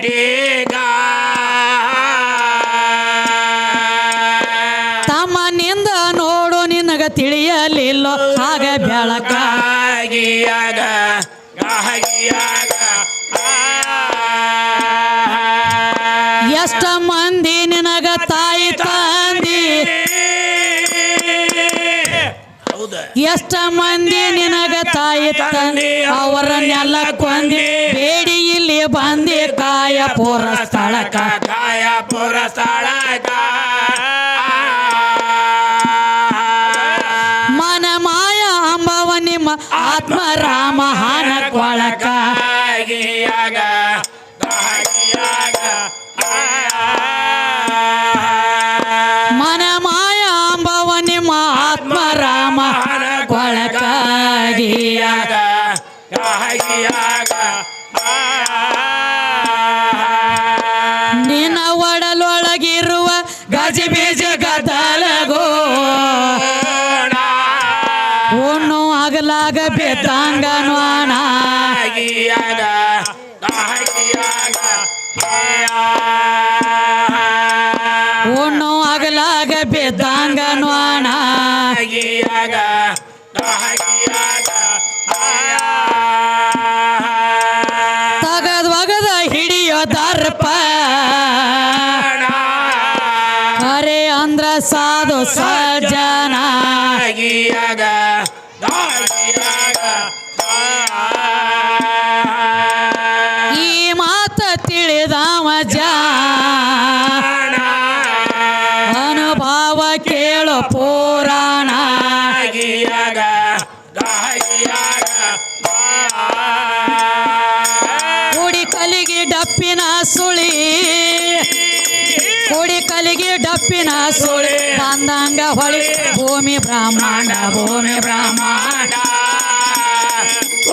ಕಟ್ಟಿಗ ತಮ್ಮನಿಂದ ನೋಡು ನಿನಗ ತಿಳಿಯಲಿಲ್ಲ ಆಗ ಬೆಳಕಾಗಿಯಾಗ ಎಷ್ಟ ಮಂದಿ ನಿನಗ ತಾಯಿ ತಂದಿ ಎಷ್ಟ ಮಂದಿ ನಿನಗ ತಾಯಿ ತಂದಿ ಅವರನ್ನೆಲ್ಲ ಕೊಂದಿ ಬೇಡಿ ಇಲ್ಲಿ ಬಂದಿ ಕಾಯಪುರ ಸ್ಥಳಕ ಕಾಯಪುರ ಸ್ಥಳಕ ಮನ ಮಾಯ ಅಂಬವ ನಿಮ್ಮ ಆತ್ಮರಾಮ ಹಾನ ಕೊಳಕ ಮನ ಮಾಯ ಅಂಬವ ನಿಮ್ಮ ಆತ್ಮರಾಮ ಕೊಳಕಾಗಿಯಾಗ ನಿನ್ನ ಒಡಲೊಳಗಿರುವ ಗಜಿಬೀಜ ಗದಲಗೋ ಉಣ್ಣು ಆಗಲಾಗ ಬೆದ್ದಂಗನೋಣ ಉಣ್ಣು ಆಗಲಾಗ ಬೆದ್ದಂಗನೋಣ ತಗದ್ ಒಗದ ಹಿಡಿಯೋ ದರ್ಪ ಅರೆ ಅಂದ್ರ ಸಾಧು ಸಜ್ಜನ ಈ ಮಾತ ತಿಳಿದವ ಜಾಣ ಅನುಭವ ಕೇಳು ಪುರಾಣ ಕುಡಿ ಕಲಿಗೆ ಡಪ್ಪಿನ ಸುಳಿ ಕುಡಿ ಕಲಿಗೆ ಡಪ್ಪಿನ ಸುಳಿ ಬಂದಂಗ ಹೊಳಿ ಭೂಮಿ ಬ್ರಹ್ಮಾಂಡ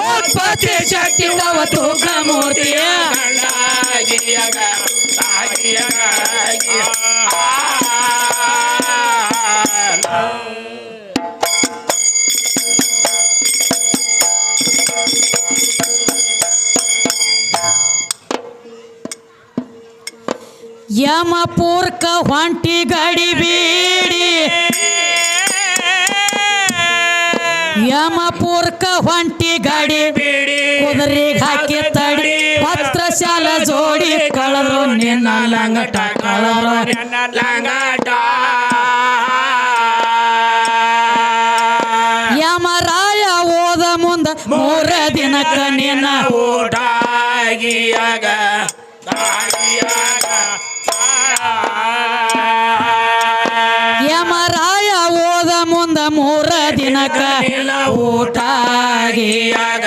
ಉತ್ಪತ್ತಿ ಶಕ್ತಿ ತವ ತೂಕ ಮೂರ್ತಿಯ ಯಮಪೂರ್ಕ ಹೊಂಟಿ ಗಡಿ ಬೀಡಿ ಯಮಪೂರ್ಕ ಹೊಂಟಿ ಗಡಿ ಕುದುರೆಗೆ ಹಾಕಿ ತಡಿ ಪತ್ರಶಾಲ ಜೋಡಿ ಕಳದ್ರು ನಿನ್ನ ಲಂಗಟ ಕಳದ್ರು ಲಂಗಟ ಯಮರಾಯ ಓದ ಮುಂದ 3 ದಿನಕ್ಕ ನಿನ್ನ ಊಟಾಗಿಯಾಗ ಯಮರಾಯ ಓದ ಮುಂದ 3 ದಿನಕ್ಕ ಊಟಾಗಿಯಾಗ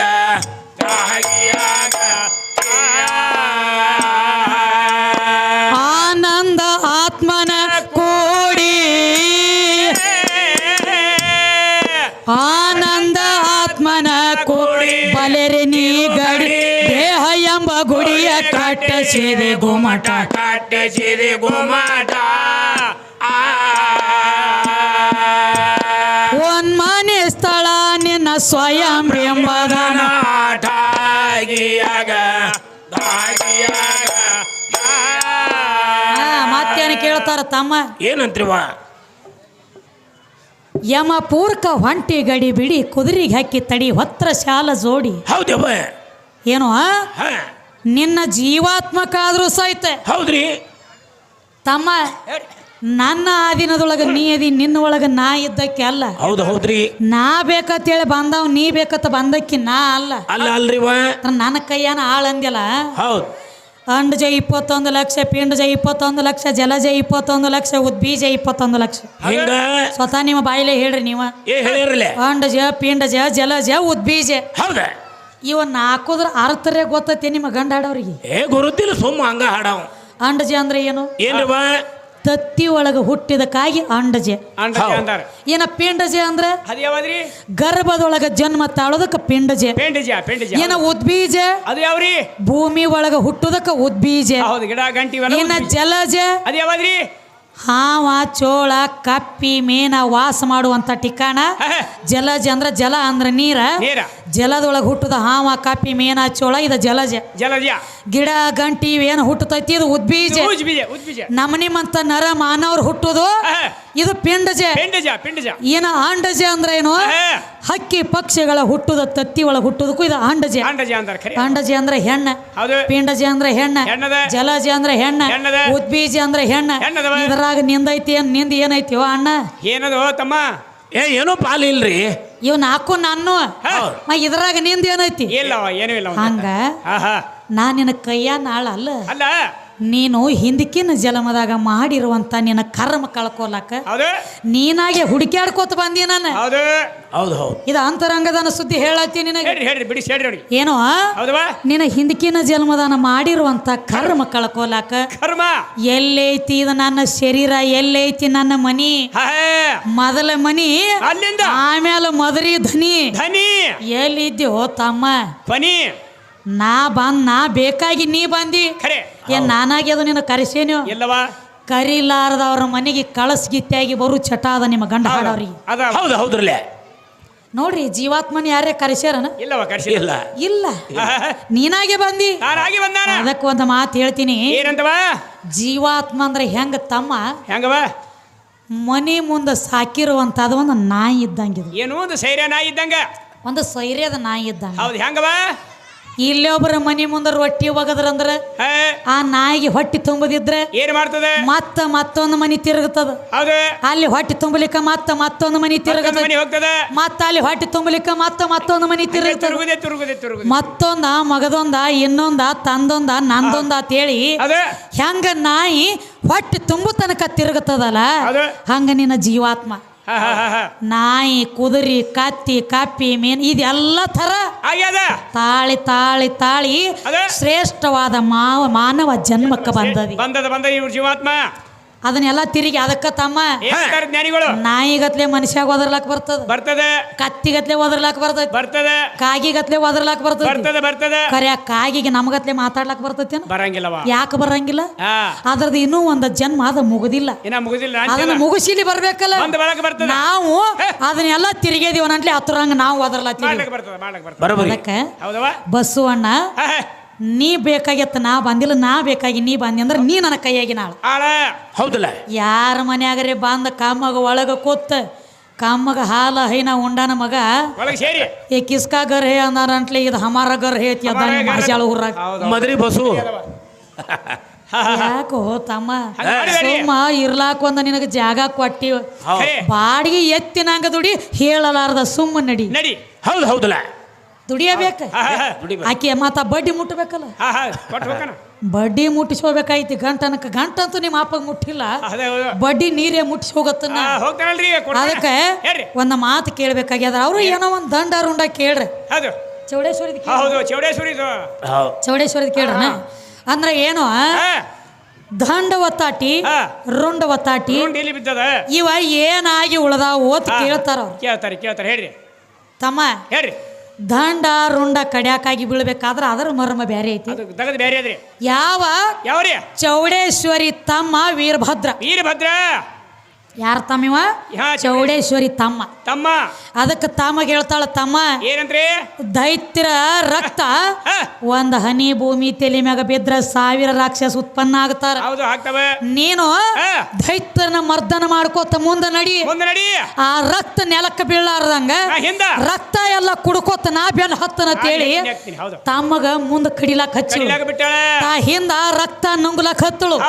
ಆನಂದ ಆತ್ಮನ ಕೂಡಿ ಆನಂದ ಆತ್ಮನ ಕೂಡಿ ಬಲೆರೆ ನೀ ಗಡಿ ದೇಹ ಎಂಬ ಗುಡಿಯ ಕಟ್ಟಿಸಿದೆ ಗುಮಟ ಒನ್ಮನೆ ಸ್ಥಳ ನಿನ್ನ ಸ್ವಯಂ ಎಂಬದನ ಮತ್ತೇನು ಕೇಳ್ತಾರ ತಮ್ಮ ಏನಂತ್ರಿವ ಯಮಪೂರ್ಕ ಹೊಂಟಿ ಗಡಿ ಬಿಡಿ ಕುದುರೆಗೆ ಹಾಕಿ ತಡಿ ಹೊತ್ರ ಶಾಲ ಜೋಡಿ ಹೌದವ ಏನು ನಿನ್ನ ಜೀವಾತ್ಮಕಾದ್ರೂ ಸಹಿತ ಹೌದ್ರಿ ತಮ್ಮ ನನ್ನ ಆದಿನದೊಳಗ ನೀ ಅದಿ ನಿನ್ನ ಒಳಗ ನಾ ಇದ್ದಕ್ಕೆ ಅಲ್ಲ ಹೌದ್ರಿ ನಾ ಬೇಕಂತೇಳಿ ಬಂದವ್ ನೀ ಬೇಕತ್ತ ಬಂದಕ್ಕಿ ನಾ ಅಲ್ಲ ಅಲ್ರಿವ ನನ್ನ ಕೈಯಾನ ಆಳ್ ಅಂದ್ಯಲ್ಲ ಹೌದು ಅಂಡಜ 21 ಲಕ್ಷ ಪಿಂಡಜ 21 ಲಕ್ಷ ಜಲಜ 21 ಲಕ್ಷ ಉದ್ಬೀಜ 21 ಲಕ್ಷ ಸ್ವತಃ ನಿಮ್ಮ ಬಾಯಿಲೆ ಹೇಳ್ರಿ ನೀವ ಅಂಡಜ ಪಿಂಡಜ ಜಲಜ ಉದ್ಬೀಜ ಹೌದ ಇವನ್ ಹಾಕೋದ್ರ ಅರ್ಥರೇ ಗೊತ್ತೈತಿ ನಿಮ್ಮ ಗಂಡ ಹಾಡೋರಿಗೆ ಗುರುತಿಲ್ಲ ಸುಮ್ಮ ಹಂಗ ಹಾಡವ ಅಂಡಜ ಅಂದ್ರೆ ಏನು ಏನ್ರಿವ ತತ್ತಿ ಒಳಗ ಹುಟ್ಟಿದಕ್ಕಾಗಿ ಅಂಡಜೆ ಏನ ಪಿಂಡಜೆ ಅಂದ್ರೆ ಗರ್ಭದೊಳಗ ಜನ್ಮ ತಾಳೋದಕ್ಕ ಪಿಂಡಜೆ ಏನ ಉದ್ಬೀಜ ಭೂಮಿ ಒಳಗ ಹುಟ್ಟುದಕ್ಕ ಉದ್ಬೀಜ ಏನ ಜಲಜ ಹಾವ ಚೋಳ ಕಪ್ಪಿ ಮೀನ ವಾಸ ಮಾಡುವಂತ ಠಿಕಾಣ ಜಲಜ ಅಂದ್ರ ಜಲ ಅಂದ್ರ ನೀರ ಜಲದೊಳಗೆ ಹುಟ್ಟುದ ಹಾವ ಕಾಪಿ ಮೇನ ಚೋಳ ಇದು ಜಲಜ ಜಲಜ ಗಿಡ ಗಂಟಿ ಇವೇನು ಹುಟ್ಟುತ್ತೈತಿ ಇದು ಉದ್ಬೀಜ ಉದ್ಬೀಜ ನಮ್ಮ ನಿಮ್ಮಂತ ನರ ಮಾನವ್ರು ಹುಟ್ಟುದು ಇದು ಪಿಂಡಜ ಪಿಂಡಜ ಏನ ಅಂಡಜ ಅಂದ್ರೆ ಏನು ಹಕ್ಕಿ ಪಕ್ಷಿಗಳ ಹುಟ್ಟುದ ತತ್ತಿ ಒಳಗೆ ಹುಟ್ಟುದಕ್ಕೂ ಇದು ಅಂಡಜ ಅಂಡಜ ಅಂದ್ರೆ ಹೆಣ್ಣ ಪಿಂಡಜ ಅಂದ್ರೆ ಹೆಣ್ಣ ಜಲಜ ಅಂದ್ರೆ ಹೆಣ್ಣ ಉದ್ಬೀಜ ಅಂದ್ರೆ ಹೆಣ್ಣ ಇದ್ರಾಗ ನಿಂದೈತಿ ನಿಂದ ಏನೈತಿ ಅಣ್ಣ ಏನದು ತಮ್ಮ ಏನೋ ಪಾಲು ಇಲ್ರಿ ಇವ್ ನಾಲ್ಕು ನಾನು ಇದ್ರಾಗ ನಿಂದ ಏನೈತಿ ಏನೂ ಇಲ್ಲ ಹಂಗ ನಾ ನಿನ್ನ ಕೈಯ ನಾಳ ಅಲ್ಲ ನೀನು ಹಿಂದಕ್ಕಿನ ಜಲಮದಾಗ ಮಾಡಿರುವಂತ ನಿನ್ನ ಕರ್ಮ ಕಳ್ಕೊಲಕ ನೀನಾಗೆ ಹುಡುಕ್ಯಾಡ್ಕೋತ ಬಂದಿ ನಾನು ಇದು ಅಂತರಂಗದಾನ ಸುದ್ದಿ ಹೇಳತ್ತಿ ನಿನಗೆ ಏನೋ ನಿನ್ನ ಹಿಂದಕ್ಕಿನ ಜನ್ಮದಾನ ಮಾಡಿರುವಂತ ಕರ್ಮ ಕಳ್ಕೊಲಾಕ ಎಲ್ಲೈತಿ ಇದು ನನ್ನ ಶರೀರ ಎಲ್ಲೈತಿ ನನ್ನ ಮನಿ ಮೊದಲ ಮನಿ ಆಮೇಲೆ ಮದರಿ ಧನಿ ಎಲ್ಲಿದ್ಯೋ ತಮ್ಮ ನಾ ಬೇಕಾಗಿ ನೀ ಬಂದಿ ಏನ್ ನಾನಾಗಿ ಅದು ನಿನ್ನ ಕರೆಸೇನು ಇಲ್ಲವಾ ಕರಿಲಾರದವ್ರ ಮನೆಗೆ ಕಳಸ್ಗಿತ್ತಾಗಿ ಬರು ಚಟ ಅದ ನಿಮ್ಮ ಗಂಡ ಹಾಡವ್ರಿಗೆ ಹೌದ್ರಲ್ಲೇ ನೋಡ್ರಿ ಜೀವಾತ್ಮನ ಯಾರೇ ಕರೆಸ್ಯಾರನ ಇಲ್ಲ ನೀನಾಗೆ ಬಂದಿ ಅದಕ್ಕೆ ಒಂದು ಮಾತು ಹೇಳ್ತೀನಿ ಜೀವಾತ್ಮ ಅಂದ್ರೆ ಹೆಂಗ ತಮ್ಮ ಹೆಂಗವ ಮನೆ ಮುಂದೆ ಸಾಕಿರುವಂತದ ಒಂದು ನಾಯಿ ಇದ್ದಂಗೆ ಏನು ಒಂದು ಸೈರ್ಯ ನಾಯಿ ಇದ್ದಂಗ ಒಂದು ಸೈರ್ಯದ ನಾಯಿ ಇದ್ದಂಗ ಹೆಂಗವ ಇಲ್ಲೇ ಒಬ್ಬರ ಮನಿ ಮುಂದೆ ರೊಟ್ಟಿ ಒಗದ್ರಂದ್ರ ಆ ನಾಯಿಗೆ ಹೊಟ್ಟಿ ತುಂಬದಿದ್ರೆ ಏನ್ ಮಾಡ್ತದೆ ಮತ್ತೊಂದು ಮನಿ ತಿರುಗುತ್ತದ ಅಲ್ಲಿ ಹೊಟ್ಟಿ ತುಂಬಲಿಕ್ಕ ಮತ್ತೊಂದು ಮನಿ ತಿರುಗದ ಮತ್ತ ಅಲ್ಲಿ ಹೊಟ್ಟಿ ತುಂಬಲಿಕ್ಕ ಮತ್ತೊಂದು ಮನಿ ತಿರುಗುತ್ತದೆ ಮತ್ತೊಂದ ಮಗದೊಂದ ಇನ್ನೊಂದ ತಂದೊಂದ ನಂದೊಂದ ಅಂತೇಳಿ ಹೆಂಗ ನಾಯಿ ಹೊಟ್ಟಿ ತುಂಬು ತನಕ ತಿರುಗುತ್ತದಲ್ಲ ಹಂಗ ನಿನ್ನ ಜೀವಾತ್ಮ ನಾಯಿ ಕುದುರಿ ಕತ್ತಿ ಕಪ್ಪಿ ಮೀನ್ ಇದೆಲ್ಲ ತರ ತಾಳಿ ತಾಳಿ ತಾಳಿ ಶ್ರೇಷ್ಠವಾದ ಮಾನವ ಜನ್ಮಕ್ಕೆ ಬಂದ ಜೀವಾತ್ಮ ಅದನ್ನೆಲ್ಲ ತಿರುಗಿ ಅದಕ್ಕ ತಮ್ಮ ನಾಯಿಗತ್ಲೆ ಮನುಷ್ಯಾಗ ಒದರ್ಲಾಕ್ ಬರ್ತದೆ ಕತ್ತಿಗತ್ಲೆ ಒದರ್ಲಾಕ್ ಬರ್ತದೆ ಕಾಗಿಗತ್ಲೆ ಒದರ್ಲಾಕ್ ಬರ್ತದೆ ಖರೆ ಕಾಗಿಗೆ ನಮಗತ್ಲೆ ಮಾತಾಡ್ಲಾಕ್ ಬರ್ತೈತಿ ಬರಂಗಿಲ್ಲ ಯಾಕೆ ಬರಂಗಿಲ್ಲ ಅದ್ರದ್ದು ಇನ್ನೂ ಒಂದು ಜನ್ಮ ಅದ ಮುಗುದಿಲ್ಲ ಅದನ್ನ ಮುಗಿಸಿಲಿ ಬರ್ಬೇಕಲ್ಲ ನಾವು ಅದನ್ನೆಲ್ಲ ತಿರುಗಿದೀವ ನಂಟ್ಲಿ ಹತ್ತರಂಗ ನಾವು ಒದರ್ಲಾತ್ತೀವಿ ಬಸ್ಸು ಅಣ್ಣ ನೀ ಬೇಕಾಗಿತ್ತ ನಾ ಬಂದಿಲ್ಲ ನಾ ಬೇಕಾಗಿ ನೀ ಬಂದಿ ಅಂದ್ರೆ ನೀ ನನ್ನ ಕೈಯಾಗಿ ನಾಳ ಹೌದಲ್ಲ ಯಾರ ಮನ್ಯಾಗರೆ ಬಂದ ಕಾಮಗ ಒಳಗ ಕೂತ ಕಾಮಗ ಹಾಲ ಹೈನ ಉಂಡಾನ ಮಗ ಈ ಕಿಸ್ಕಾ ಗರ್ ಹೇ ಅಂದಾರಂಟ್ಲಿ ಇದು ಹಮಾರ ಗರ್ ಹೇತಿ ಅದ ಊರಾಗ ಮದ್ರಿ ಬಸ್ಸು ಯಾಕೋ ತಮ್ಮ ಸುಮ್ಮ ಇರ್ಲಾಕ ಒಂದ ನಿನಗ ಜಾಗ ಕೊಟ್ಟಿ ಬಾಡಿಗೆ ಎತ್ತಿನಂಗ ದುಡಿ ಹೇಳಲಾರ್ದ ಸುಮ್ಮ ನಡಿ ಹೌದಲ್ಲ ದುಡಿಯಬೇಕ ಆಕೆ ಮಾತ ಬಡ್ಡಿ ಮುಟ್ಟಬೇಕಲ್ಲ ಬಡ್ಡಿ ಮುಟ್ಟಿಸ್ಕೋಬೇಕಾಯ್ತಿ ಗಂಟಂತೂ ನಿಮ್ಮ ಅಪ್ಪಗ ಮುಟ್ಟಿಲ್ಲ ಬಡ್ಡಿ ನೀರೇ ಮುಟ್ಟಿಸಿ ಹೋಗತ್ತನ್ನ ಅದಕ್ಕೆ ಒಂದ ಮಾತು ಕೇಳ್ಬೇಕಾಗ್ಯದ ಅವ್ರು ಏನೋ ಒಂದ್ ದಂಡ ರುಂಡ ಕೇಳ್ರಿ ಚೌಡೇಶ್ವರಿ ಕೇಳ್ರನ ಅಂದ್ರ ಏನು ದಂಡ ಒತ್ತಾಟಿ ರುಂಡ ಒತ್ತಾಟಿ ಇವ ಏನಾಗಿ ಉಳ್ದಾವು ಅಂತ ಕೇಳ್ತಾರ ಕೇಳ್ತಾರೆ ಹೇಳ್ರಿ ತಮ್ಮ ಹೇಳ್ರಿ ದಂಡ ರುಂಡ ಕಡ್ಯಾಕಾಗಿ ಬೀಳ್ಬೇಕಾದ್ರ ಅದರ ಮರ್ಮ ಬೇರೆ ಐತಿ ಯಾವ ಚೌಡೇಶ್ವರಿ ತಮ್ಮ ವೀರಭದ್ರ ಯಾರ ತಮ್ಮ ಚೌಡೇಶ್ವರಿ ತಮ್ಮ ಅದಕ್ಕೆ ತಮ್ಮ ಹೇಳ್ತಾಳ ತಮ್ಮ ಏನಂದ್ರೆ ದೈತ್ಯರ ರಕ್ತ ಒಂದ್ ಹನಿ ಭೂಮಿ ತಲೆ ಮ್ಯಾಗ ಬಿದ್ರ 1000 ರಾಕ್ಷಸ ಉತ್ಪನ್ನ ಆಗ್ತಾರ ನೀನು ದೈತ್ಯರನ್ನ ಮರ್ದನ ಮಾಡ್ಕೋತ ಮುಂದ ನಡಿ ಆ ರಕ್ತ ನೆಲಕ್ಕ ಬೀಳಾರ್ದಂಗ ರಕ್ತ ಎಲ್ಲ ಕುಡ್ಕೋತ ನಾ ಬೆನ್ ಹತ್ತನ ಹೇಳಿ ತಮ್ಮಗ ಮುಂದ ಕಡಿಲಾಕ್ ಹಚ್ಚಿ ಹಿಂದ ರಕ್ತ ನುಂಗ್ಲಾಕ್ ಹತ್ತಳು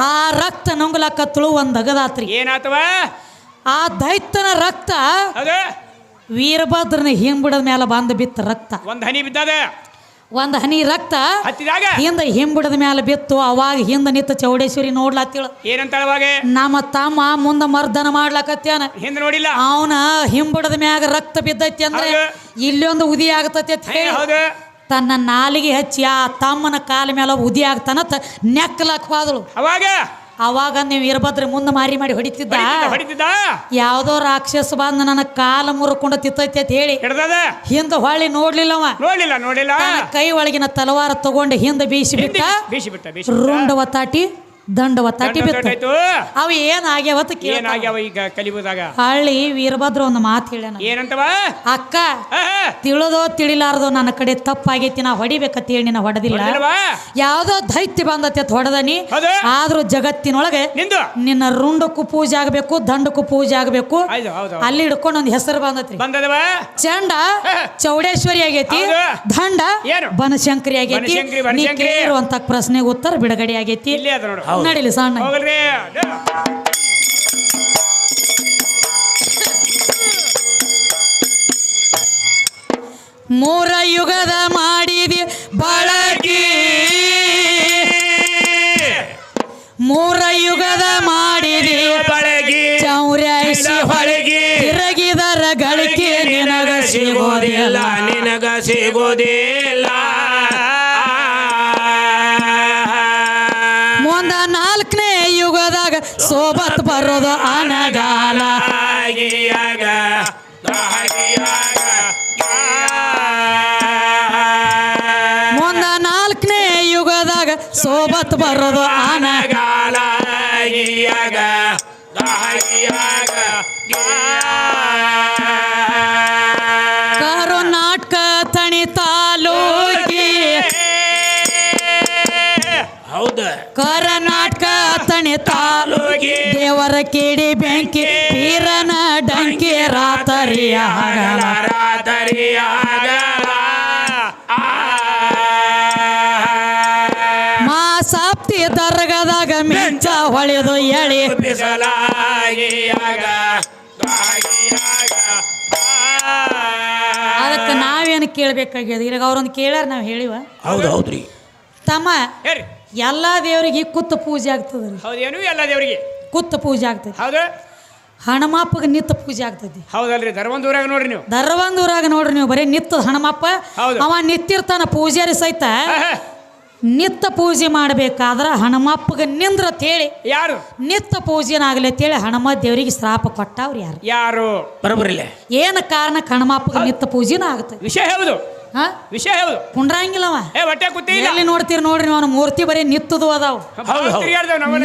ಆ ರಕ್ತ ನುಂಗ್ಲಾಕ್ ಹತ್ತಳು ಒಂದ್ ಅಗದಾತ್ರಿ ಏನಾತವ ಆ ದೈತ್ಯನ ರಕ್ತ ವೀರಭದ್ರನ ಹಿಂಬಿಡದ ಮೇಲೆ ಬಂದು ಬಿತ್ತ ರಕ್ತ ಒಂದ್ ಹನಿ ರಕ್ತ ಹಿಂದ ಹಿಂಬಿಡದ ಮೇಲೆ ಬಿತ್ತು ಅವಾಗ ಹಿಂದ ನಿಂತ ಚೌಡೇಶ್ವರಿ ನೋಡ್ಲಾತಿಳ ನಮ್ಮ ತಮ್ಮ ಮುಂದ ಮರ್ದನ ಮಾಡ್ಲಾಕತ್ಯಾನ ಅವನ ಹಿಂಬಿಡದ ಮ್ಯಾಗ ರಕ್ತ ಬಿದ್ದೈತಿ ಅಂದ್ರೆ ಇಲ್ಲೊಂದು ಉದಿ ಆಗತೈತಿ ಅಂತ ಹೇಳಿ ತನ್ನ ನಾಲಿಗೆ ಹಚ್ಚಿ ಆ ತಮ್ಮನ ಕಾಲ ಮೇಲೆ ಉದಿ ಆಗ್ತಾನತ್ ನೆಕ್ಕಲಾಕ್ ಹೋದಳು ಅವಾಗ ನೀವು ವೀರಭದ್ರ ಮುಂದೆ ಮಾರಿ ಮಾಡಿ ಹೊಡಿತಿದ್ದ ಯಾವ್ದೋ ರಾಕ್ಷಸ ಬಂದ ನನ್ನ ಕಾಲ ಮುರ್ಕೊಂಡ ತಿತ್ತೈತಿ ಅಂತ ಹೇಳಿ ಹಿಂದ ಹೊಳ್ಳಿ ನೋಡ್ಲಿಲ್ಲವ ಕೈ ಒಳಗಿನ ತಲವಾರ ತಗೊಂಡು ಹಿಂದ ಬೀಸಿ ಬಿಟ್ಟ ರುಂಡ ಒತ್ತಾಟಿ ದಂಡವ ತಟ್ಟಿ ಬಿತ್ತು ಆಯ್ತು ಅವು ಏನ್ ಆಗ್ಯಾವತ್ತ ಏನಾಗ್ಯಾವ ಈಗ ಕಲಿಬೋದಾಗ ಹಳ್ಳಿ ವೀರಭದ್ರ ಒಂದು ಮಾತು ಹೇಳ್ಯಾನ ಏನಂತವ ಅಕ್ಕ ತಿಳಿದೋ ತಿಳಿಲಾರ್ದೋ ನನ್ನ ಕಡೆ ತಪ್ಪಾಗೈತಿ ನಾ ಹೊಡಿಬೇಕಂತ ಹೇಳಿ ನಿನ್ನ ಹೊಡೆದಿಲ್ಲ ಯಾವ್ದೋ ದೈತ್ಯ ಬಂದತಿ ಅಂತ ಹೊಡೆದನಿ ಆದ್ರೂ ಜಗತ್ತಿನೊಳಗೆ ನಿನ್ನ ರುಂಡಕ್ಕೂ ಪೂಜೆ ಆಗ್ಬೇಕು ದಂಡಕ್ಕೂ ಪೂಜೆ ಆಗ್ಬೇಕು ಅಲ್ಲಿ ಹಿಡ್ಕೊಂಡು ಒಂದು ಹೆಸರು ಬಂದತ್ರಿ ಚಂಡ ಚೌಡೇಶ್ವರಿ ಆಗೈತಿ ದಂಡ ಬನಶಂಕರಿ ಆಗೈತಿ ನೀ ಕೇಳಿರುವಂತ ಪ್ರಶ್ನೆಗೆ ಉತ್ತರ ಬಿಡುಗಡೆ ಆಗೈತಿ ನಡಿಲಿ ಸಣ್ಣ ಮೂರ ಯುಗದ ಮಾಡಿದಿ ಬಳಗಿ ಮೂರ ಯುಗದ ಮಾಡಿದಿ ಬಳಗಿ ಚೌರ್ಯಾಯಿಸಿ ಹೊಳಗಿ ತಿರುಗಿದರ ಗಳಿಕೆ ನಿನಗ ಸಿಗೋದಿಲ್ಲ ನಿನಗ ಸಿಗೋದಿಲ್ಲ ಮುಂದ ನಾಲ್ಕನೇ ಯುಗದಾಗ ಸೋಬತ್ ಬರೋದು ಅನಗಾಲ ಮುಂದ ನಾಲ್ಕನೇ ಯುಗದಾಗ ಸೋಬತ್ ಬರೋದು ಅನಗಾಲ ಕರ್ನಾಟಕ ತಣಿ ತಾಲೂಕಿ ಕರ್ನಾಟಕ ತಣಿ ತಾಲೂಕಿ ದೇವರ ಕೇಡಿ ಬೆಂಕಿ ಪೀರನ ಡಂಕಿ ರಾತರಿಯ ಮಾ ಸಾಪ್ತಿ ದರ್ಗದಾಗ ಮೆಂಚ ಹೊಳೆದು ಎಳಿ ಅದಕ್ಕೆ ನಾವೇನು ಕೇಳಬೇಕಾಗ್ಯದ ಈಗ ಅವ್ರೊಂದು ಕೇಳ್ಯಾರ ನಾವು ಹೇಳಿವ ಹೌದ್ರಿ ತಮ್ಮ ಎಲ್ಲ ದೇವರಿಗೆ ಕುತ್ತ ಪೂಜೆ ಆಗ್ತದ್ರಿ ಹೌದೇನು ಎಲ್ಲ ದೇವರಿಗೆ ಕುತ್ತ ಪೂಜೆ ಆಗ್ತದೆ ಹೌದು ಹಣಮಪ್ಪಗೆ ನಿತ್ತ ಪೂಜೆ ಆಗ್ತದೆ ಹೌದಲ್ರಿ ಧರ್ಮದೂರಾಗ ನೋಡ್ರಿ ನೀವು ಧರ್ವಂದೂರಾಗ ನೋಡ್ರಿ ನೀವು ಬರೀ ನಿತ್ತ ಹಣಮಪ್ಪ ಅವ ನಿತ್ತಿರ್ತಾನ ಪೂಜಾರಿ ಸಹಿತ ನಿತ್ತ ಪೂಜೆ ಮಾಡ್ಬೇಕಾದ್ರ ಹಣಮಪ್ಪಗೆ ನಿಂದ್ರ ತೇಳಿ ಯಾರು ನಿತ್ತ ಪೂಜೆನಾಗಲಿ ಅಂತೇಳಿ ಹಣಮ ದೇವರಿಗೆ ಶ್ರಾಪ ಕೊಟ್ಟವ್ರು ಯಾರು ಯಾರು ಬರೋಬರಿಲ್ಲ ಏನು ಕಾರಣಕ್ಕೆ ಹಣಮಪ್ಪಗೆ ನಿತ್ತ ಪೂಜೆನ ಆಗ್ತದೆ ವಿಷಯ ಹೌದು ವಿಷಯ ಹೌದು ಕುಂಡ್ರಂಗಿಲ್ಲವ ಹೊಟ್ಟೆ ಕೂತಿ ಎಲ್ಲಿ ನೋಡ್ತೀರಿ ನೋಡ್ರಿ ಅವನ ಮೂರ್ತಿ ಬರೀ ನಿತ್ತದು ಅದಾವ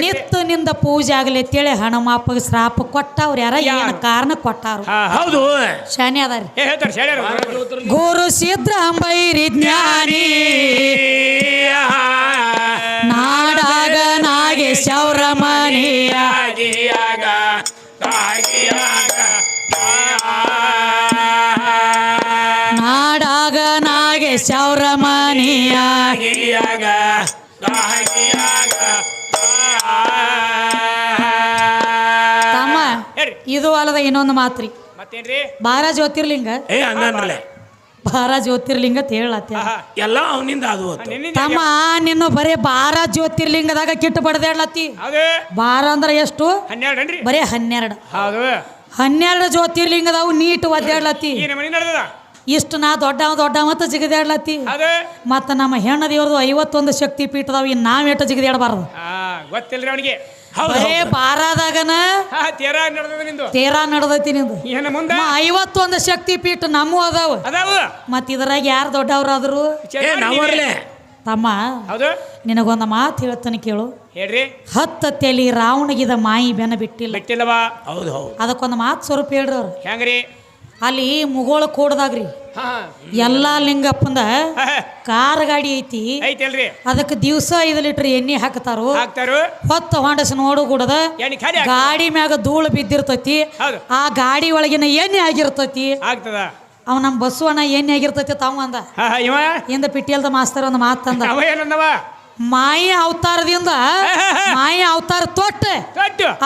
ನಿತ್ತು ನಿಂದ ಪೂಜೆ ಆಗಲಿ ಅಂತೇಳಿ ಹಣಮಪ್ಪಗೆ ಶ್ರಾಪ ಕೊಟ್ಟವ್ರು ಯಾರ ಏನು ಕಾರಣ ಕೊಟ್ಟಾರು ಹೌದು ಶಾನೆ ಅದಾರಿ ಗುರು ಸಿದ್ಧಂಬೈರಿ ಜ್ಞಾನಿ ನಾಡಾಗ ನಾಗೇಶವ್ರ ಮನೆಯ ನಾಡಾಗ ನಾಗೇಶವ್ರ ಮನೆಯ ತಮ್ಮ ಇದು ಅಲ್ಲದ ಇನ್ನೊಂದು ಮಾತ್ರಿ ಬಾರ ಜ್ಯೋತಿರ್ಲಿಂಗ ಬಾರ ಜ್ಯೋತಿರ್ಲಿಂಗ ಹೇಳತ್ತ ಎಲ್ಲ ಅವನಿಂದ ಅದು ತಮ್ಮ ನಿನ್ನ ಬರೇ ಬಾರ ಜ್ಯೋತಿರ್ಲಿಂಗದಾಗ ಕಿಟ್ಟು ಬಡದೇಳತ್ತಿ ಬಾರ ಅಂದ್ರೆ ಎಷ್ಟು ಬರೇ 12 12 ಜ್ಯೋತಿರ್ಲಿಂಗದಾವು ನೀಟ್ ಒದ್ದಾಡ್ಲತ್ತಿ ಇಷ್ಟು ನಾ ದೊಡ್ಡ ಮತ್ತ ಜಿಗದಾಡ್ಲತ್ತಿ ಮತ್ತ ನಮ್ಮ ಹೆಣ್ಣ ದೇವ್ರದು 51 ಶಕ್ತಿ ಪೀಠದಾವ ಇನ್ನು ನಾವ್ ಎಷ್ಟು ಜಿಗದಾಡಬಾರ್ದು ಗೊತ್ತಿಲ್ರಿ ಅವನಿಗೆ ಬರೇ ಬಾರಾದಾಗನ ತೇರಾ ನಡೆದೈತಿ ನಿಂದು 51 ಶಕ್ತಿ ಪೀಠ ನಮ್ಮೂ ಅದಾವ ಮತ್ತ ಇದ್ರಾಗ ಯಾರು ದೊಡ್ಡವ್ರಾದ್ರು ತಮ್ಮ ನಿನಗೊಂದು ಮಾತು ಹೇಳ್ತಾನೆ ಕೇಳು ಹೇಳ್ರಿ 10 ತೆಲಿ ರಾವಣಗಿದ ಮಾಯಿ ಬೆನ ಬಿಟ್ಟಿಲ್ಲವಾ ಅದಕ್ಕೊಂದು ಮಾತು ಸ್ವರೂಪ ಹೇಳ್ರಿ ಅವ್ರು ಹೆಂಗ್ರಿ ಅಲ್ಲಿ ಮುಗೋಳ ಕೋಡ್ದಾಗ್ರಿ ಎಲ್ಲಾ ಲಿಂಗಪ್ಪಂದ ಕಾರ್ ಗಾಡಿ ಐತಿ ಅದಕ್ಕೆ ದಿವಸ 5 ಲೀಟರ್ ಎಣ್ಣೆ ಹಾಕ್ತಾರು ಹೊತ್ತ ಹೊಂಡಸ ನೋಡು ಕೂಡದ ಗಾಡಿ ಮ್ಯಾಗ ಧೂಳು ಬಿದ್ದಿರ್ತೈತಿ ಆ ಗಾಡಿ ಒಳಗಿನ ಎಣ್ಣೆ ಆಗಿರ್ತೈತಿ ಅವ್ ನಮ್ ಬಸವಣ್ಣ ಎಣ್ಣೆ ಆಗಿರ್ತೈತಿ ತಾವ ಅಂದ ಇಂದ ಪಿಟ್ಟಿಯಲ್ದ ಮಾಸ್ತರ್ ಒಂದು ಮಾತಂದ ಮಾಯಿ ಅವತಾರದಿಂದ ಮಾಯಿ ಅವತಾರ ತೊಟ್ಟು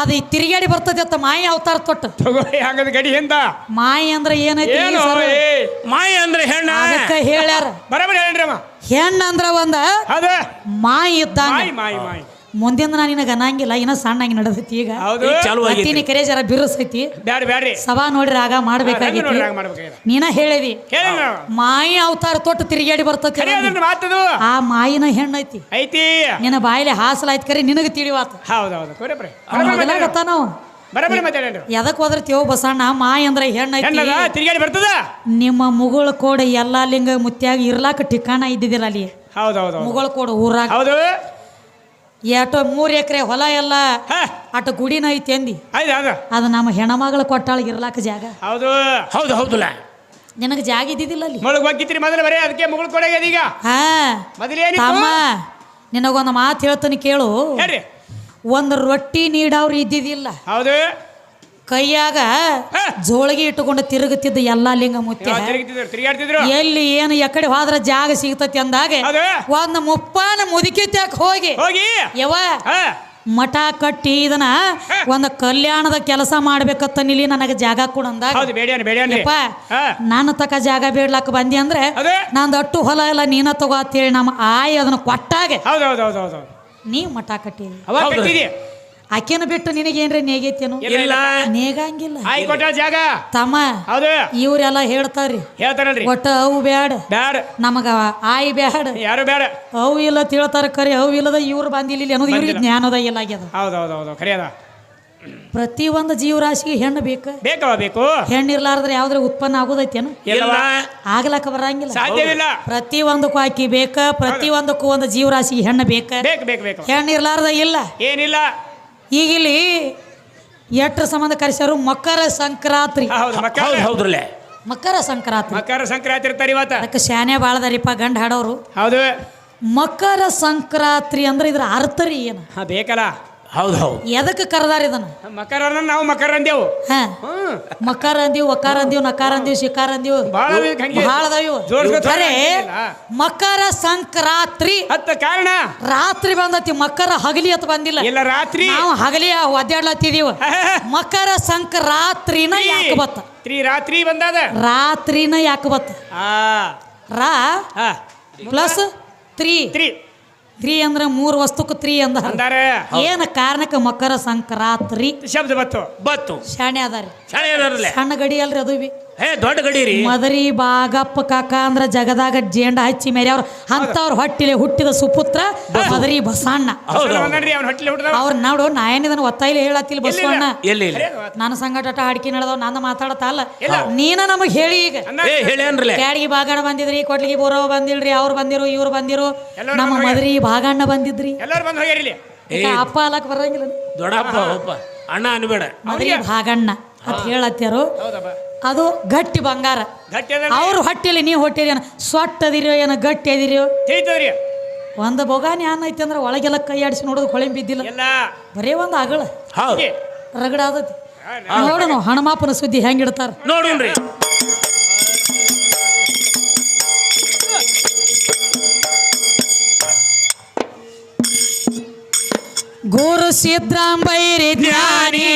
ಅದು ತಿರುಗಾಡಿ ಬರ್ತದೆ ಅಂತ ಮಾಯಿ ಅವತಾರ ತೊಟ್ಟು ಮಾಯಿ ಅಂದ್ರೆ ಏನೈತಿ ಮಾಯಿ ಅಂದ್ರೆ ಹೆಣ್ಣ ಅದಕ್ಕೆ ಹೇಳ್ಯಾರ ಹೆಣ್ಣ ಅಂದ್ರ ಒಂದ ಮಾಯಿ ಇದ್ದಂಗ ಮುಂದಿನ ನಾನು ನಿನಗೆ ಅನ್ನಂಗಿಲ್ಲ ಇನ್ನ ಸಣ್ಣಾಗಿ ನಡೆದೈತಿ ಈಗ ಅತ್ತಿನ ಕರೆ ಜರ ಬಿರುಸೈತಿ ಸಭಾ ನೋಡ್ರಿ ಆಗ ಮಾಡ್ಬೇಕಾಗಿತ್ತು ನೀನ ಹೇಳಿದಿ ಮಾಯಿ ಅವತಾರ ತೊಟ್ಟು ತಿರುಗಾಡಿ ಬರ್ತೈತಿ ಆ ಮಾಯಿನ ಹೆಣ್ಣೈತಿ ನಿನ್ನ ಬಾಯಿಲೆ ಹಾಸಲಾಯ್ತು ಕರೆ ನಿನಗೆ ತಿಳಿವಾತ ಗೊತ್ತ ನಾವು ಎದಕ್ ಹೋದ್ರತೀವೋ ಬಸಣ್ಣ ಮಾಯಿ ಅಂದ್ರೆ ಹೆಣ್ಣೈತಿ ನಿಮ್ಮ ಮುಗುಳ ಕೋಡ ಎಲ್ಲಾ ಲಿಂಗ ಮುತ್ಯಾಗ ಇರ್ಲಾಕ ಠಿಕಾಣ ಇದ್ದಿದಿಲ್ಲ ಅಲ್ಲಿ ಮುಗುಳ ಕೋಡ ಊರಾಗ ಎಷ್ಟೋ 3 ಎಕರೆ ಹೊಲ ಎಲ್ಲ ಹಾ ಅಟ ಗುಡಿನ ಐತಿ ಅಂದಿ ಹೌದು ಹೌದು ಅದು ನಮ್ಮ ಹೆಣ್ಮಗಳು ಕೊಟ್ಟಾಳಿಗೆ ಇರ್ಲಾಕ ಜಾಗ ಹೌದು ಹೌದು ಹೌದಲ್ಲ ನಿನಗೆ ಜಾಗ ಇದ್ದಿದ್ದಿಲ್ಲ ಅಲ್ಲಿ ಮುಳುಗ್ ಹೋಗಿತ್ರಿ ಮೊದಲು ಬರೀ ಅದಕ್ಕೆ ಮುಗುಳು ಕೊಡೋಗ್ಯದ ಈಗ ಹಾ ಮೊದಲೇನಿತ್ತು ತಮ್ಮ ನಿನಗೊಂದು ಮಾತು ಹೇಳ್ತಾನೆ ಕೇಳು ಹೇಳ್ರಿ ಒಂದು ರೊಟ್ಟಿ ನೀಡವ್ರು ಇದ್ದಿದ್ದಿಲ್ಲ ಹೌದು ಕೈಯಾಗ ಹಾ. ಜೋಳಿಗೆ ಇಟ್ಟುಕೊಂಡು ತಿರುಗುತ್ತಿದ್ದ ಎಲ್ಲಾ ಲಿಂಗ ಮುತ್ತೆ ತಿರುಗಾಡ್ತಿದ್ರು ಎಲ್ಲಿ ಏನು ಎಕಡೆ ಹೋದ್ರ ಜಾಗ ಸಿಗ್ತತಿ ಅಂದಾಗ ಹೌದು ಒಂದು ಮುಪ್ಪಾನ ಮುದುಕಿತ್ಯಾಕ ಹೋಗಿ ಹೋಗಿ ಯವ ಹಾ ಮಠ ಕಟ್ಟಿ ಇದನ್ನ ಒಂದು ಕಲ್ಯಾಣದ ಕೆಲಸ ಮಾಡ್ಬೇಕತ್ತ ನಿಲ್ಲಿ ನನಗೆ ಜಾಗ ಕೊಡು ಅಂದಾಗ ಹೌದು ಬೇಡ್ಯಾನ್ರಿ ಯಪ್ಪ ಹಾ ನಾನು ತಕ ಜಾಗ ಬೇಡ್ಲಾಕ ಬಂದಿ ಅಂದ್ರೆ ಅದೇ ನಂದು ಅಟ್ಟು ಹೊಲ ಎಲ್ಲ ನೀನ ತಗೋ ಅಂತೇಳಿ ನಮ್ಮ ಆಯಿ ಅದನ್ನ ಕೊಟ್ಟಾಗ ಹೌದು ಹೌದು ಹೌದು ಹೌದು ನೀ ಮಠ ಕಟ್ಟಿದಿ ಅವಾಗ ಹೌದು. ಕಟ್ಟಿದಿ ಆಕೆನ ಬಿಟ್ಟು ನಿನಗೇನ್ರಿ ನೇಗೈತೇನು ಇಲ್ಲ ನೇಗಂಗಿಲ್ಲ ಆಯ್ ಕೊಟ್ಟ ಜಾಗ ತಮ್ಮ ಹೌದು ಇವ್ರೆಲ್ಲ ಹೇಳ್ತಾರ್ರಿ ಹೇಳ್ತಾರಲ್ರಿ ಒಟ್ಟ ಅವು ಬ್ಯಾಡ ಬ್ಯಾಡ ನಮಗ ಆಯಿ ಬ್ಯಾಡ ಯಾರು ಬೇಡ ಅವು ಇಲ್ಲ ತಿಳ್ತಾರ ಕರೆ ಅವು ಇಲ್ಲದ ಇವ್ರು ಬಂದಿಲ್ಲ ಅನ್ನೋದು ಇವ್ರಿಗೆ ಜ್ಞಾನದ ಇಲ್ಲ ಆಗ್ಯದ ಹೌದು ಹೌದು ಹೌದು ಖರಿಯದ ಪ್ರತಿ ಒಂದು ಜೀವರಾಶಿಗೆ ಹೆಣ್ಣು ಬೇಕ ಬೇಕವ ಬೇಕು ಹೆಣ್ಣು ಇರ್ಲಾರ್ದ್ರೆ ಯಾವ್ದ್ರ ಉತ್ಪನ್ನ ಆಗೋದೈತೇನು ಇಲ್ಲ ಆಗ್ಲಕ್ಕ ಬರಂಗಿಲ್ಲ ಸಾಧ್ಯವಿಲ್ಲ ಪ್ರತಿ ಒಂದಕ್ಕೂ ಆಕಿ ಬೇಕ ಪ್ರತಿ ಒಂದಕ್ಕೂ ಒಂದು ಜೀವರಾಶಿಗೆ ಹೆಣ್ಣು ಬೇಕ ಬೇಕು ಬೇಕು ಬೇಕು ಹೆಣ್ಣು ಇರ್ಲಾರ್ದ ಇಲ್ಲ ಏನಿಲ್ಲ ಈಗ ಇಲ್ಲಿ ಎಟ್ರ ಸಂಬಂಧ ಕರೆಸ್ಯಾರು ಮಕರ ಸಂಕ್ರಾಂತಿ ಹೌದು ಹೌದು ಹೌದ್ರಲ್ಲೇ ಮಕರ ಸಂಕ್ರಾಂತಿ ಮಕರ ಸಂಕ್ರಾಂತಿ ಇರ್ತಾರೆ ಇವತ್ತ ಅದಕ್ಕೆ ಶಾನೆ ಬಾಳದಾರಿಪ್ಪ ಗಂಡ ಹಾಡೋರು ಹೌದು ಮಕರ ಸಂಕ್ರಾಂತಿ ಅಂದ್ರೆ ಇದ್ರ ಅರ್ಥ ರೀ ಏನು ಹಾ ಬೇಕಲ್ಲ ಹೌದು ಹೌದು ಎದಕ್ಕೆ ಕರೆದಾರ ಇದನ್ನ ಮಕರನ್ನ ನಾವು ಮಕರ ಅಂದೇವು ಹಾ ಹ್ಮ್ ಮಕರ ಅಂದೀವ್ ಒಕಾರ ಅಂದೀವ್ ನಕಾರ ಅಂದೀವ್ ಶಿಕಾರ ಅಂದೀವ್ ಭಾಳ ಹಂಗೆ ಬಹಳ ಅದಾವು ಜೋಡ್ಸ್ಕೊತ ಖರೆ ಇಲ್ಲ. ಮಕರ ಸಂಕ್ರಾಂತಿ ಹತ್ತ ಕಾರಣ ರಾತ್ರಿ ಬಂದತಿ ಮಕರ ಹಗಲಿ ಅಂತ ಬಂದಿಲ್ಲ ಇಲ್ಲ ರಾತ್ರಿ ನಾವು ಹಗಲಿ ಒದ್ದಾಡ್ಲತ್ತಿದೀವ ಮಕರ ಸಂಕ್ರಾಂತಿನ ಯಾಕೆ ಬತ್ತ ರಾತ್ರಿ ಬಂದಾದ ರಾತ್ರಿನ ಯಾಕೆ ಬತ್ತ ಆ ರಾ ಹಾ ಪ್ಲಸ್ ತ್ರೀ ತ್ರೀ ತ್ರೀ ಅಂದ್ರೆ 3 ವಸ್ತುಕ್ಕೆ ತ್ರೀ ಅಂದ ಅಂದಾರ ಏನ ಕಾರಣಕ್ಕೆ ಮಕರ ಸಂಕ್ರಾಂತಿ ಶಬ್ದ ಬತ್ತು ಬತ್ತು ಶಾಣೆ ಅದಾರಿ ಶಾಣೆ ಸಣ್ಣ ಗಡಿ ಅಲ್ರಿ ಅದು ಬಿ ಹೇ ದೊಡ್ಡ ಗಡಿ ರೀ ಮದರಿ ಬಾಗಪ್ಪ ಕಾಕ ಅಂದ್ರ ಜಗದಾಗ ಜೇಂಡ ಹಚ್ಚಿ ಮೇರೆ ಅವ್ರ ಅಂತವ್ರ ಹೊಟ್ಟಿಲೆ ಹುಟ್ಟಿದ ಸುಪುತ್ರ ಮದರಿ ಬಸಣ್ಣ ಹೌದು ಬಂದ್ರಿ ಅವ್ನ ಹೊಟ್ಟಿಲೆ ಹುಟ್ಟದ ಅವ್ರ ನೋಡು ನಾಯನಿದನ ಒತ್ತಾಯಿಲೆ ಹೇಳತ್ತಿಲ್ಲ ಬಸವಣ್ಣ ಎಲ್ಲಿ ಇಲ್ಲ ನನ್ನ ಸಂಗಟ ಹಾಡ್ಕಿ ನಡೆದವ್ ನಾನು ಮಾತಾಡತ್ತ ಅಲ್ಲ ನೀನ ನಮಗ್ ಹೇಳಿ ಈಗ ಏ ಹೇಳೇನ್ರಲ್ಲ ಕ್ಯಾಡ್ಗಿ ಬಾಗಣ ಬಂದಿದ್ರಿ ಕೊಟ್ಲಿಗಿ ಬೋರವ ಬಂದಿಲ್ರಿ ಅವ್ರು ಬಂದಿರು ಇವ್ರು ಬಂದಿರು ಎಲ್ಲರೂ ನಮ್ಮ ಮದರಿ ಬಾಗಣ್ಣ ಬಂದಿದ್ರಿ ಎಲ್ಲರೂ ಬಂದು ಹೋಗ್ಯಾರ ಇಲ್ಲಿ ಏ ಅಪ್ಪ ಅಲ್ಲಕ್ ಬರಂಗಿಲ್ಲ ದೊಡ್ಡಪ್ಪ ಒಪ್ಪ ಅಣ್ಣ ಅನ್ಬೇಡ ಮದರಿ ಭಾಗಣ್ಣ ಅಂತ ಹೇಳತ್ಯಾರು ಹೌದಪ್ಪ ಅದು ಗಟ್ಟಿ ಬಂಗಾರ ಗಟ್ಟಿ ಅದ ಅವ್ರ ಹೊಟ್ಟೆಲಿ ನೀವು ಹೊಟ್ಟೆಲಿ ಏನ ಸೊಟ್ಟ ಅದಿರೋ ಏನ ಗಟ್ಟಿ ಅದಿರೋ ತಿಳಿತದ್ರಿ ಒಂದು ಬೊಗಾನಿ ಅನ್ನ ಐತಿ ಅಂದ್ರೆ ಒಳಗೆಲ್ಲ ಕೈ ಆಡಿಸಿ ನೋಡೋದು ಹೊಳೆ ಬಿದ್ದಿಲ್ಲ ಎಲ್ಲ ಬರೇ ಒಂದು ಅಗಳ ಹೌದು ರಗಡ ಆದತಿ ನೋಡೋಣ ಹಣಮಾಪನ ಸುದ್ದಿ ಹೆಂಗಿಡ್ತಾರ ನೋಡುನ್ರಿ ಗುರು ಸಿದ್ರಾಂಬೈರಿ ಜ್ಞಾನಿ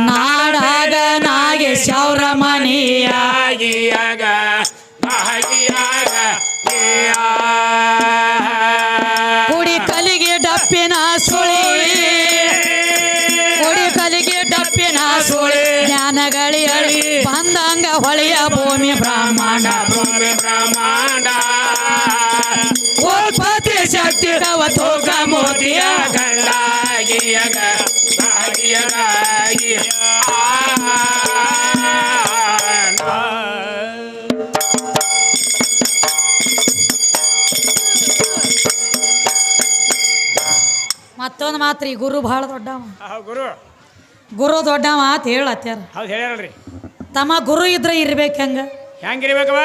ನಾಡಾಗ ನಾಗೇಶ ಅವ್ರ ಮನೆಯ ಆಗಿಯಾಗ ಆಗಿಯಾಗ ಕುಡಿ ಕಲಿಗೆ ಡಪ್ಪಿನ ಸುಳಿ ಕುಡಿ ಕಲಿಗೆ ಡಪ್ಪಿನ ಸುಳಿ ಜ್ಞಾನಗಳಿ ಅಳಿ ಬಂದಂಗ ಹೊಳೆಯ ಭೂಮಿ ಬ್ರಹ್ಮಾಂಡ ಬ್ರಹ್ಮಾಂಡ ಉತ್ಪತ್ತಿ ಶಕ್ತಿ ತೋಗ ಮೋದಿಯ ಗಂಡಾಗಿಯಾಗ ಆಗಿಯಾಗಿ ಮತ್ತೊಂದು ಮಾತ್ರ ಈ ಗುರು ಬಹಳ ದೊಡ್ಡವ ಗುರು ಗುರು ದೊಡ್ಡವ ಅಂತ ಹೇಳತ್ಯಾರ ಹೌದು ಹೇಳ್ಯಾರಲ್ರಿ ತಮ್ಮ ಗುರು ಇದ್ರೆ ಇರ್ಬೇಕು ಹೆಂಗ ಹೆಂಗಿರ್ಬೇಕವ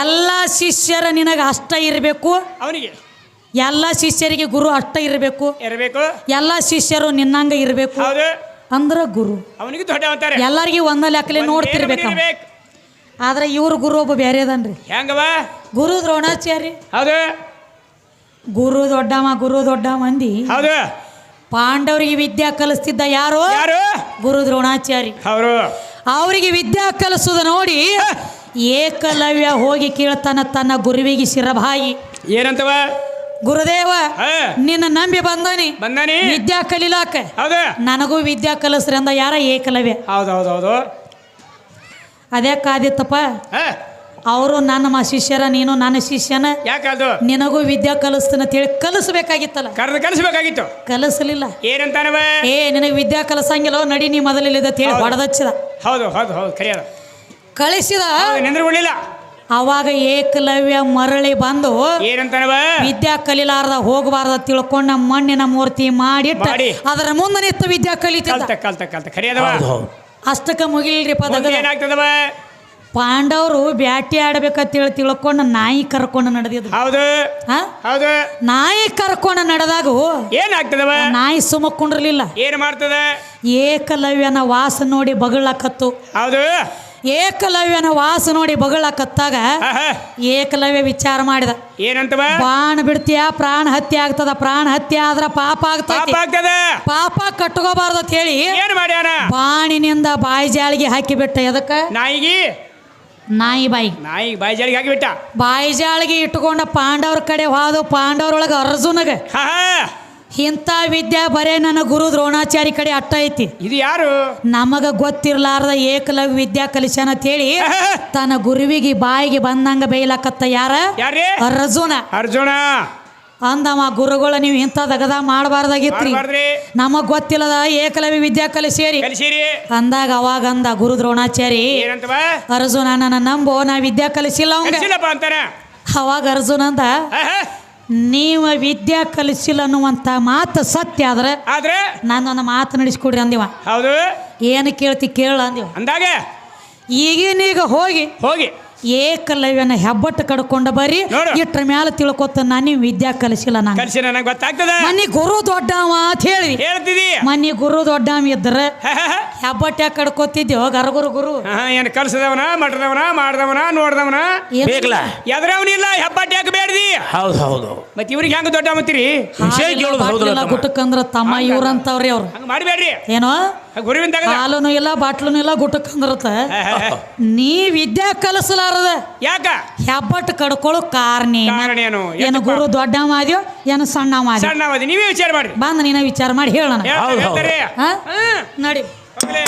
ಎಲ್ಲ ಶಿಷ್ಯರ ನಿನಗೆ ಅಷ್ಟ ಇರಬೇಕು ಅವನಿಗೆ ಎಲ್ಲ ಶಿಷ್ಯರಿಗೆ ಗುರು ಅಷ್ಟ ಇರಬೇಕು ಇರಬೇಕು ಎಲ್ಲ ಶಿಷ್ಯರು ನಿನ್ನಂಗ ಇರಬೇಕು ಹೌದು ಅಂದ್ರ ಗುರು ಅವನಿಗೆ ದೊಡ್ಡ ಅಂತಾರೆ ಎಲ್ಲರಿಗೂ ಒಂದ ಲೆಕ್ಕಲೆ ನೋಡ್ತಿರ್ಬೇಕು ಅವ. ಆದ್ರೆ ಇವ್ರ ಗುರು ಒಬ್ಬ ಬೇರೆ ಅದನ್ರಿ ಹೆಂಗವ ಗುರು ದ್ರೋಣಾಚಾರ್ಯ ಹೌದು ಗುರು ದೊಡ್ಡ ಮಂದಿ ಹೌದು ಪಾಂಡವರಿಗೆ ವಿದ್ಯಾ ಕಲಿಸ್ತಿದ್ದ ಯಾರು ಯಾರು ಗುರು ದ್ರೋಣಾಚಾರ್ಯ ಅವರು ಅವರಿಗೆ ವಿದ್ಯಾ ಕಲಿಸುದ ನೋಡಿ ಏಕಲವ್ಯ ಹೋಗಿ ಕೇಳ್ತಾನ ತನ್ನ ಗುರುವಿಗೆ ಶಿರಭಾಯಿ ಏನಂತವ ಗುರುದೇವ ಹಾ ನಿನ್ನ ನಂಬಿ ಬಂದಾನಿ ಬಂದಾನಿ ವಿದ್ಯಾ ಕಲಿಲಾಕ ಹೌದು ನನಗೂ ವಿದ್ಯಾ ಕಲಿಸ್ರಿ ಅಂದ ಯಾರ ಏಕಲವ್ಯ ಹೌದು ಹೌದು ಹೌದು ಅದೇ ಕಾದಿತ್ತಪ್ಪ ಹಾ ಅವರು ನನ್ನ ಶಿಷ್ಯರ ನೀನು ನನ್ನ ಶಿಷ್ಯನ ಯಾಕದು ನಿನಗೂ ವಿದ್ಯಾ ಕಲಿಸ್ತಾನ ಅಂತೇಳಿ ಕಲಿಸ್ಬೇಕಾಗಿತ್ತಲ್ಲ ಕಲಿಸ್ಬೇಕಾಗಿತ್ತು ಕಲಿಸಲಿಲ್ಲ ಏನಂತಾನವ ಏ ನಿನಗೆ ವಿದ್ಯಾ ಕಲಿಸಂಗಿಲ್ಲ ನಡಿ ನೀ ಮೊದಲಿಲ್ಲದ ಹೇಳಿ ಹೊಡೆದಚ್ಚಿದ ಹೌದು ಹೌದು ಹೌದು ಖರಿಯದ ಕಳಿಸಿದ ನಿಂದ್ರಗೊಳ್ಳಿಲ್ಲ ಅವಾಗ ಏಕಲವ್ಯ ಮರಳಿ ಬಂದು ಏನಂತಾನವ ವಿದ್ಯಾ ಕಲಿಲಾರ್ದ ಹೋಗಬಾರ್ದ ತಿಳ್ಕೊಂಡ ಮಣ್ಣಿನ ಮೂರ್ತಿ ಮಾಡಿಟ್ಟ ಮಾಡಿ. ಅದರ ಮುಂದೆ ನಿಂತು ವಿದ್ಯಾ ಕಲಿತಿದ್ದ. ಕಲ್ತ ಖರಿ ಅದವ ಅಷ್ಟಕ್ಕ ಮುಗಿಲ್ರಿ ಪದ. ಏನಾಗ್ತದವ ಪಾಂಡವರು ಬ್ಯಾಟಿ ಆಡ್ಬೇಕಂತೇಳಿ ತಿಳ್ಕೊಂಡು ನಾಯಿ ಕರ್ಕೊಂಡು ನಡೆದಿದ್ರು. ಹೌದು ಹಾ ಹೌದು ನಾಯಿ ಕರ್ಕೊಂಡು ನಡೆದಾಗ ಏನಾಗ್ತದವ ನಾಯಿ ಸುಮಕ್ಕೊಂಡಿರ್ಲಿಲ್ಲ. ಏನ್ ಮಾಡ್ತದ ಏಕಲವ್ಯನ ವಾಸ ನೋಡಿ ಬಗಳಕತ್ತು. ಹೌದು ಏಕಲವ್ಯನ ವಾಸ ನೋಡಿ ಬಗಳಕತ್ತಾಗ ಆಹಾ. ಏಕಲವ್ಯ ವಿಚಾರ ಮಾಡಿದ, ಏನಂತವ ಬಾಣ ಬಿಡ್ತೀಯ ಪ್ರಾಣ ಹತ್ಯೆ ಆಗ್ತದ, ಪ್ರಾಣ ಹತ್ಯೆ ಆದ್ರ ಪಾಪ ಪಾಪ ಆಗ್ತದ, ಆಗ್ತದ ಪಾಪ ಕಟ್ಕೋಬಾರ್ದು ಅಂತ ಹೇಳಿ ಏನ್ ಮಾಡ್ಯಾನ ಬಾಣಿನಿಂದ ಬಾಯಿ ಜಾಳಿಗೆ ಹಾಕಿಬಿಟ್ಟ. ಎದಕ್ಕ? ನಾಯಿಗಿ ನಾಯಿ ಬಾಯಿ ಬಾಯಿ ಜಾಳಿಗೆ ಹಾಕಿಬಿಟ್ಟ. ಬಾಯಿ ಜಾಳಿಗೆ ಇಟ್ಕೊಂಡ ಪಾಂಡವ್ರ ಕಡೆ ಹೋದು ಪಾಂಡವ್ರೊಳಗ ಅರ್ಜುನಗ ಹಾ ಇಂಥ ವಿದ್ಯಾ ಬರೇ ನನ್ನ ಗುರು ದ್ರೋಣಾಚಾರಿ ಕಡೆ ಅಟ್ಟ ಐತಿ, ಇದು ಯಾರು ನಮಗ ಗೊತ್ತಿರ್ಲಾರ್ದ ಏಕಲವ್ಯ ವಿದ್ಯಾ ಕಲಿಸ್ಯಾನ ಅಂತ ಹೇಳಿ ತನ್ನ ಗುರುವಿಗೆ ಬಾಯಿಗೆ ಬಂದಂಗ ಬೈಲಕತ್ತ. ಯಾರ? ಯಾರೇ ಅರ್ಜುನ. ಅರ್ಜುನ ಅಂದವ ಗುರುಗಳ ನೀವು ಇಂಥ ದಗದ ಮಾಡಬಾರ್ದಾಗಿತ್ರಿ, ಮಾಡ್ಬಾರ್ದ್ರಿ ನಮಗ್ ಗೊತ್ತಿಲ್ಲದ ಏಕಲವ್ಯ ವಿದ್ಯಾ ಕಲಿಸೇರಿ ಕಲಿಸಿರಿ ಅಂದಾಗ ಅವಾಗ ಅಂದ ಗುರು ದ್ರೋಣಾಚಾರಿ, ಏನಂತವ ಅರ್ಜುನ ನನ್ನ ನಂಬೋ ನಾ ವಿದ್ಯಾ ಕಲಿಸಿಲ್ಲ ಅವಂಗ. ಕಲಿಸಿಲ್ಲಪ್ಪ ಅಂತಾನ. ಅವಾಗ ಅರ್ಜುನ ಅಂದ, ಆಹಾ. ನೀವು ವಿದ್ಯಾ ಕಲಿಸಿಲ್ಲ ಅನ್ನುವಂಥ ಮಾತು ಸತ್ಯ ಆದ್ರೆ ಆದ್ರೆ ನಾನೊಂದು ಮಾತು ನಡೆಸ್ಕೊಡ್ರಿ ಅಂದಿವ. ಹೌದು ಏನು ಕೇಳ್ತಿ ಕೇಳ ಅಂದಿವ. ಅಂದಾಗ ಈಗೀನೀಗ ಹೋಗಿ ಹೋಗಿ ಏಕಲವ್ಯನ ಹೆಬ್ಬಟ್ಟು ಕಡ್ಕೊಂಡ ಬರ್ರಿ, ನೋಡು. ಇಟ್ರ ಮ್ಯಾಲ ತಿಳ್ಕೊತ ನಾನು ವಿದ್ಯಾ ಕಲಿಸಿಲ್ಲ. ನಾನು ಕಲಿಸಿ ನನಗೆ ಗೊತ್ತಾಗ್ತದ ಮನಿ ಗುರು ದೊಡ್ಡವ ಅಂತ ಹೇಳಿ ಹೇಳ್ತಿದಿ. ಮನಿ ಗುರು ದೊಡ್ಡವ ಇದ್ರ ಹೆಬ್ಬಟ್ಟು ಯಾಕೆ ಕಡ್ಕೋತಿದ್ಯೋ ಗರಗುರು ಗುರು? ಏನ್ ಕಲ್ಸದವನ ಮಠದವನ ಮಾಡ್ದವನ ನೋಡ್ದವನ ಏನ್- ಬೇಕಲ್ಲ ಎದ್ರವನಿಲ್ಲ ಹೆಬ್ಬಟ್ಟಿ ಯಾಕೆ ಬೇಡ್ದಿ ಹೌದು ಹೌದು ಮತ್ ಇವ್ರಿಗೆ ಹೆಂಗ ದೊಡ್ಡ ಮತ್ತೀರಿ ವಿಷಯ ಕೇಳೋದು ಹೌದಲ್ಲ ಬಾಟ್ಲಿಲ್ಲ ತಮ್ಮ. ಗುಟಕಂದ್ರ ತಮ್ಮ ಇವ್ರಂತವ್ರಿ ಅವ್ರು. ಹಂಗ ಮಾಡಬೇಡ್ರಿ ಏನೋ ಗುರುವಿನ ತಗದ ಹಾಲುನು ಇಲ್ಲ ಬಾಟ್ಲುನು ಇಲ್ಲ ಗುಟಕಂದ್ರತ. ನೀ ವಿದ್ಯಾ ಕಲಿಸಲಾರದ ಯಾಕ ಹೆಬ್ಬಟ್ಟು ಕಡ್ಕೊಳ್ಳೋ ಕಾರಣ ಕಾರಣ ಏನು ಏನು ಗುರು ದೊಡ್ಡ ಮಾದ್ಯೋ ಏನು ಸಣ್ಣ ಮಾದ್ಯೋ? ಸಣ್ಣ ಅವಧಿ ನೀವೇ ವಿಚಾರ ಮಾಡ್ರಿ ಬಂದ ನೀನ ವಿಚಾರ ಮಾಡಿ ಹೇಳೋಣ. ಹೌದು, ಹೌದು. ಹೇಳ್ತಾರೆ ಹಾ ನಡಿ. ಹೋಗ್ಲಿ.